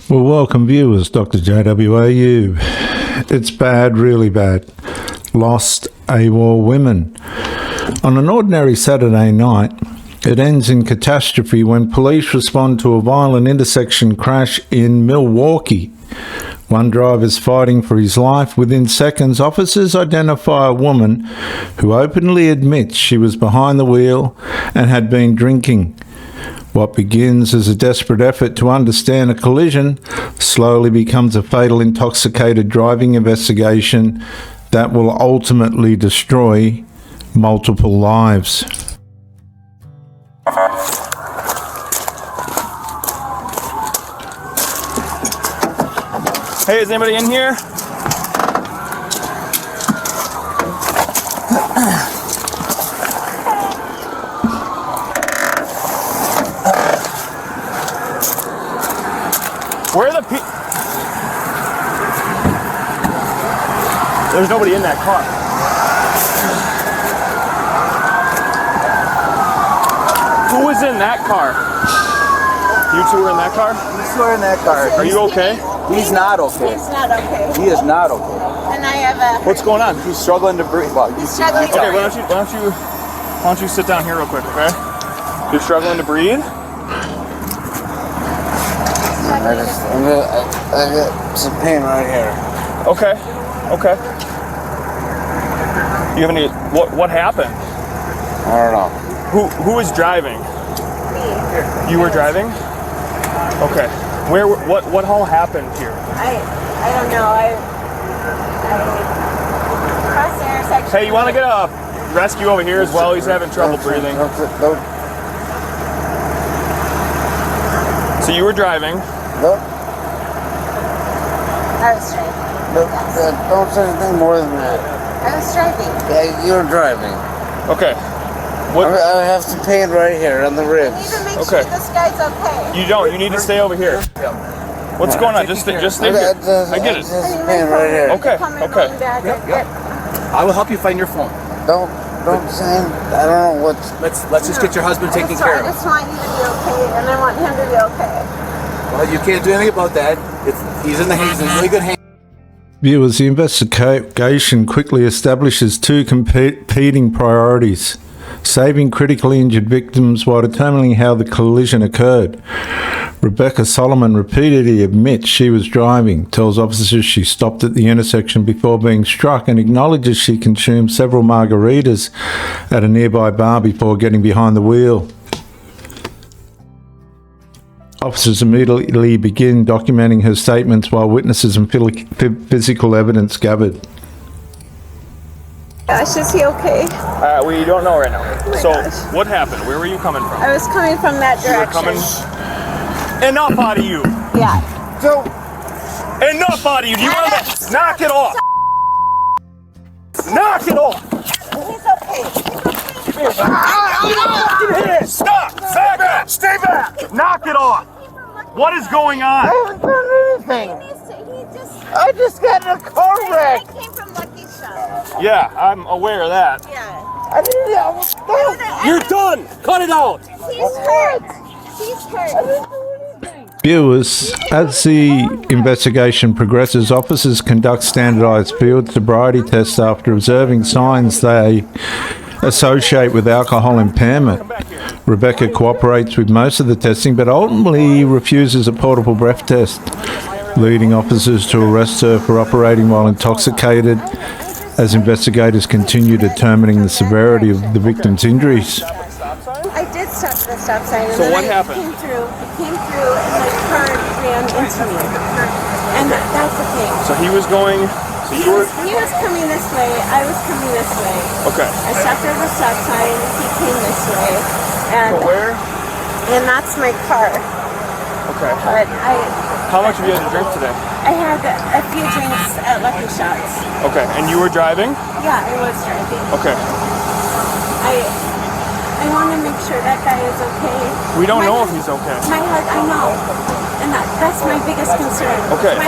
Well, welcome viewers, Dr. JWAU. It's bad, really bad. Lost AWOL women. On an ordinary Saturday night, it ends in catastrophe when police respond to a violent intersection crash in Milwaukee. One driver's fighting for his life. Within seconds, officers identify a woman who openly admits she was behind the wheel and had been drinking. What begins as a desperate effort to understand a collision slowly becomes a fatal intoxicated driving investigation that will ultimately destroy multiple lives. Hey, is anybody in here? Where are the people? There's nobody in that car. Who was in that car? You two were in that car? You two are in that car. Are you okay? He's not okay. He's not okay. He is not okay. And I have a. What's going on? He's struggling to breathe. Well, He's struggling to Okay, breathe. why don't you sit down here real quick, okay? You're struggling to breathe? I got some pain right here. Okay. You have any? What happened? I don't know. Who was driving? Me. You were driving? Okay. What all happened here? I don't know. I crossed the intersection. Hey, you want to get a rescue over here as well? He's having trouble breathing. So you were driving. I was driving. Don't say anything more than that. I was driving. Yeah, you're driving. Okay. What? I have some pain right here on the I need ribs. to make Okay. sure this guy's okay. You don't. You need to stay over here. What's going on? Just stay here. I get it. Just pain right here. Okay, okay. I will help you find your phone. Don't say. I don't know what's. Let's just get your husband taken care I of. just want you to be okay, and I want him to be okay. Well, you can't do anything about that. He's in really good hands. Viewers, the investigation quickly establishes two competing priorities: saving critically injured victims while determining how the collision occurred. Rebecca Solomon repeatedly admits she was driving, tells officers she stopped at the intersection before being struck, and acknowledges she consumed several margaritas at a nearby bar before getting behind the wheel. Officers immediately begin documenting her statements while witnesses and physical evidence gathered. Gosh, is he okay? We don't know right now. So gosh. what happened? Where were you coming from? I was coming from that You were direction. coming. Enough out of you. Yeah. So Enough out of you. Do you want to knock it off? Knock it off. He's okay. Stop. Back up. Stay back. Knock it off. What is going on? I haven't done anything. I just got in a car wreck. I came from Lucky Shot. Yeah, I'm aware of that. Yeah. I didn't know. You're done. Cut it out. He's hurt. He's hurt. Viewers, as the investigation progresses, officers conduct standardized field sobriety tests after observing signs they associate with alcohol impairment. Rebecca cooperates with most of the testing, but ultimately refuses a portable breath test, leading officers to arrest her for operating while intoxicated as investigators continue determining the severity of the victim's injuries. I did stop at the stop sign. So and what then happened? He came through, and the car ran into me. And that's the thing. So he was going. So He you were. was coming this way. I was coming this way. Okay. I stopped at the stop sign. He came this way. And, So where? and that's my car. Okay. But How much have you had to drink today? I had a few drinks at Lucky Shots. Okay. And you were driving? Yeah, I was driving. Okay. I want to make sure that guy is okay. We don't know if hus- he's okay. I know, and that's my biggest concern. Okay. My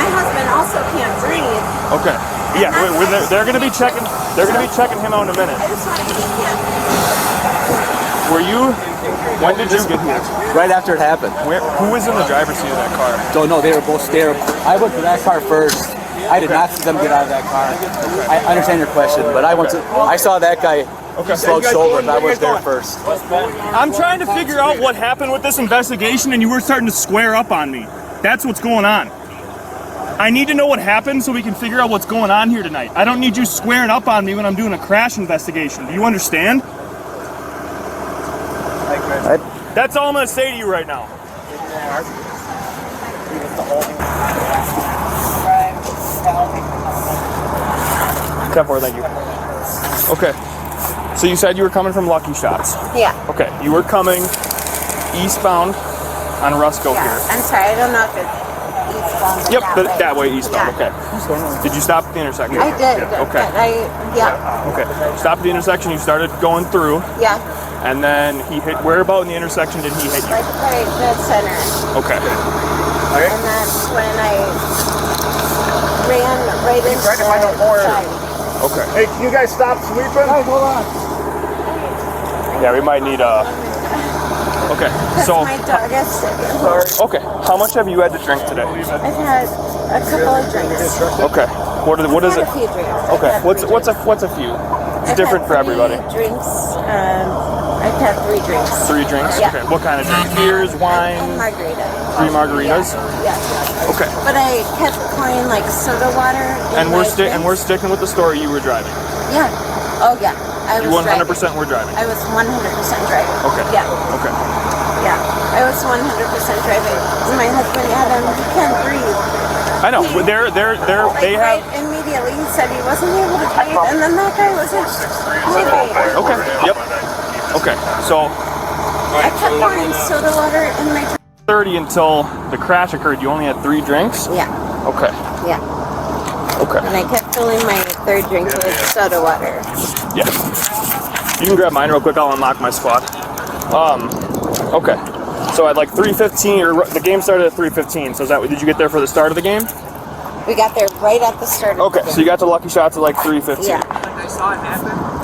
husband also can't breathe. Okay. Yeah, they're going to be checking. They're going to be checking him out in a minute. I just want to. He can't. Were you? When did you get here? Right after it happened. Who was in the driver's seat of that car? Don't know. They were both there. I went to that car first. I did not see them get out of that car. I understand your question, but I saw that guy slouched over, and I was there first. I'm trying to figure out what happened with this investigation, and you were starting to square up on me. That's what's going on. I need to know what happened so we can figure out what's going on here tonight. I don't need you squaring up on me when I'm doing a crash investigation. Do you understand? That's all I'm going to say to you right now. 10-4, thank you. Okay. So you said you were coming from Lucky Shots. Yeah. Okay. You were coming eastbound on Rusco here. I'm sorry, I don't know if it's eastbound. But Yep, that way. that way eastbound. Yeah. Okay. Did you stop at the intersection? I did. Okay. Yeah. Okay. Stop at the intersection. You started going through, Yeah. and then he hit. Where about in the intersection did he hit you? Right dead center. Okay. And that's when I ran right into the side. Okay. Hey, can you guys stop sleeping? Guys, hold on. Yeah, we might need a. Okay. So. My dog is sick. Okay. How much have you had to drink today? I've had a couple of drinks. Okay. What is I've it? had a few drinks. Okay. I've had What's three a few? It's I've different had for everybody. 3 drinks. I've had 3 drinks. 3 drinks. Yeah. Okay. What kind of drink? Beers, And wine. margarita. 3 margaritas. Yeah. Okay. But I kept pouring like soda water. And in we're my drinks. sticking with the story you were driving. Yeah. Oh yeah. I was You 100% driving. were driving. I was 100% driving. Okay. Yeah. Okay. Yeah. I was 100% driving. My husband Adam, he can't breathe. I know. They Like, have. right immediately he said he wasn't able to breathe, and then that guy wasn't moving. Okay. Yep. Okay. So I kept pouring soda water in my drink. 30 until the crash occurred. You only had 3 drinks. Yeah. Okay. Yeah. Okay. And I kept filling my 3rd drink with soda water. Yeah. You can grab mine real quick. I'll unlock my squad. Okay. So at like 3:15, or the game started at 3:15. So did you get there for the start of the game? We got there right at the start of Okay. the So you got to Lucky Shots at like 3:15. Yeah.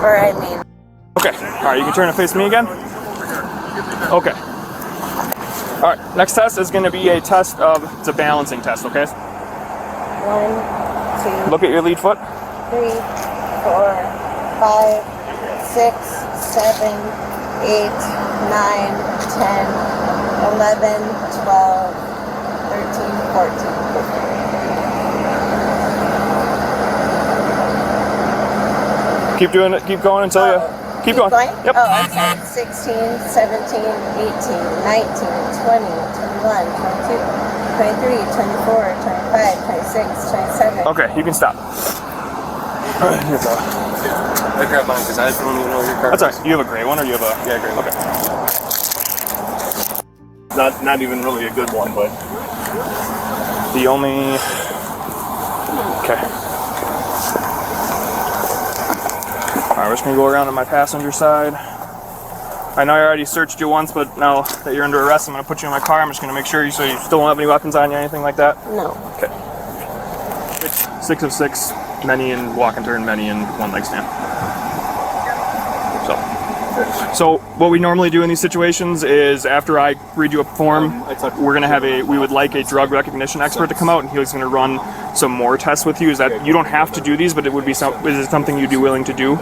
Or I mean, Okay. All right. You can turn and face me again. Okay. All right. Next test is going to be a test of. It's a balancing test. Okay. 1, 2, Look at your lead foot. 3, 4, 5, 6, 7, 8, 9, 10, 11, 12, 13, 14, 15. Keep doing it. Keep going until you. Keep going. Yep. Oh, I'm sorry. 16, 17, 18, 19, 20, 21, 22, 23, 24, 25, 26, 27. Okay. You can stop. I grabbed mine because I don't even know your car. That's all right. You have a gray one, or you have a? Yeah, gray one. Okay. Not even really a good one, but The only. Okay. All right, we're just gonna go around to my passenger side. I know I already searched you once, but now that you're under arrest, I'm gonna put you in my car. I'm just gonna make sure so you still don't have any weapons on you, anything like that. No. Okay. It's 6 of 6, many in walk and turn, many in one leg stand. So what we normally do in these situations is after I read you a form, we're gonna have we would like a drug recognition expert to come out, and he's gonna run some more tests with you. Is that you don't have to do these, but it would be is it something you'd be willing to do?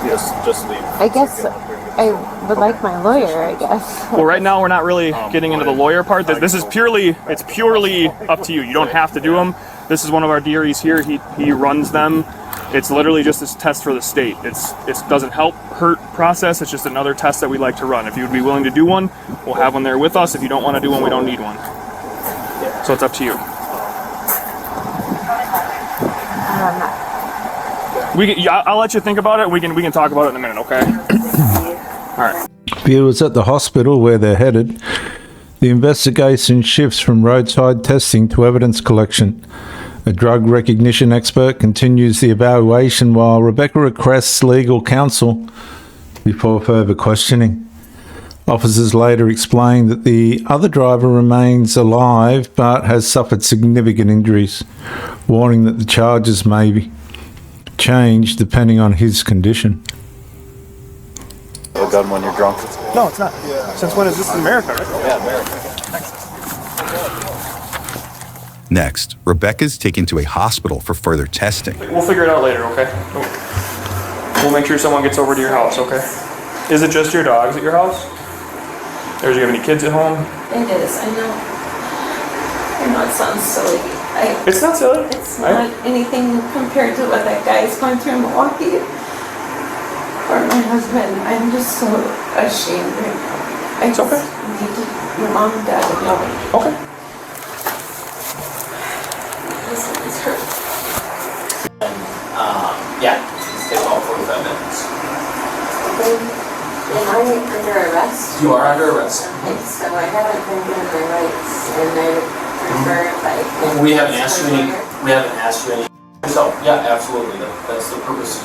yes, just leave. I guess I would like my lawyer, I guess. Well, right now we're not really getting into the lawyer part. This is purely up to you. You don't have to do them. This is one of our DREs here. He runs them. It's literally just this test for the state. It doesn't hurt process. It's just another test that we like to run. If you would be willing to do one, we'll have one there with us. If you don't want to do one, we don't need one. So it's up to you. I'll let you think about it. We can talk about it in a minute, okay? All right. Viewers, at the hospital where they're headed, the investigation shifts from roadside testing to evidence collection. A drug recognition expert continues the evaluation while Rebecca requests legal counsel before further questioning. Officers later explain that the other driver remains alive but has suffered significant injuries, warning that the charges may be changed depending on his condition. gun when you're drunk. No, it's not. Since when is this in America, right? Yeah, America. Next, Rebecca's taken to a hospital for further testing. We'll figure it out later, okay? We'll make sure someone gets over to your house, okay? Is it just your dogs at your house? Or do you have any kids at home? It is, I know. I know it sounds silly. It's not silly. It's not anything compared to what that guy's going through in Milwaukee. Or my husband. I'm just so ashamed right now. It's okay. Need your mom and dad to know. Okay. This is hurt. Yeah, it's taken all 45 minutes. Am I under arrest? You are under arrest. Okay, so I haven't been given my rights, and I prefer if I... We haven't asked you any. We haven't asked you any. So yeah, absolutely. That's the purpose.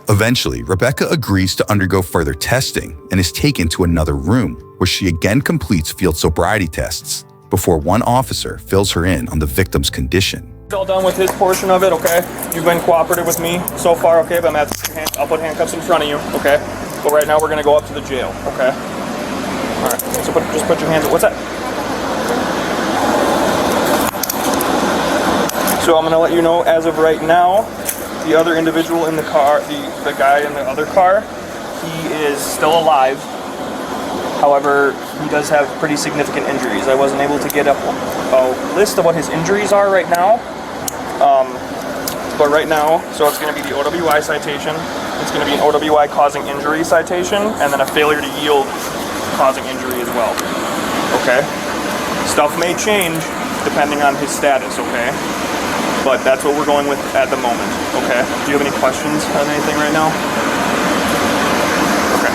Eventually, Rebecca agrees to undergo further testing and is taken to another room where she again completes field sobriety tests before one officer fills her in on the victim's condition. All done with his portion of it, okay? You've been cooperative with me so far, okay? But I'll put handcuffs in front of you, okay? But right now we're gonna go up to the jail, okay? All right. So just put your hands up. What's that? So I'm gonna let you know, as of right now, the other individual in the car, the guy in the other car, he is still alive. However, he does have pretty significant injuries. I wasn't able to get a list of what his injuries are right now. But right now, so it's going to be the OWI citation, it's going to be an OWI causing injury citation, and then a failure to yield causing injury as well. Okay? Stuff may change depending on his status, okay? But that's what we're going with at the moment, okay? Do you have any questions on anything right now? Okay.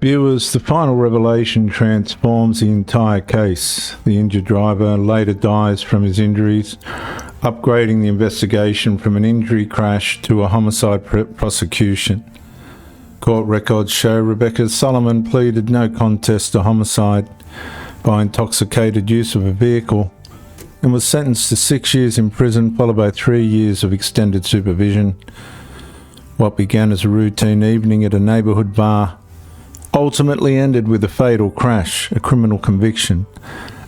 Viewers, the final revelation transforms the entire case. The injured driver later dies from his injuries, upgrading the investigation from an injury crash to a homicide prosecution. Court records show Rebecca Solomon pleaded no contest to homicide by intoxicated use of a vehicle and was sentenced to 6 years in prison, followed by 3 years of extended supervision. What began as a routine evening at a neighbourhood bar ultimately ended with a fatal crash, a criminal conviction,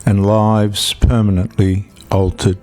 and lives permanently altered.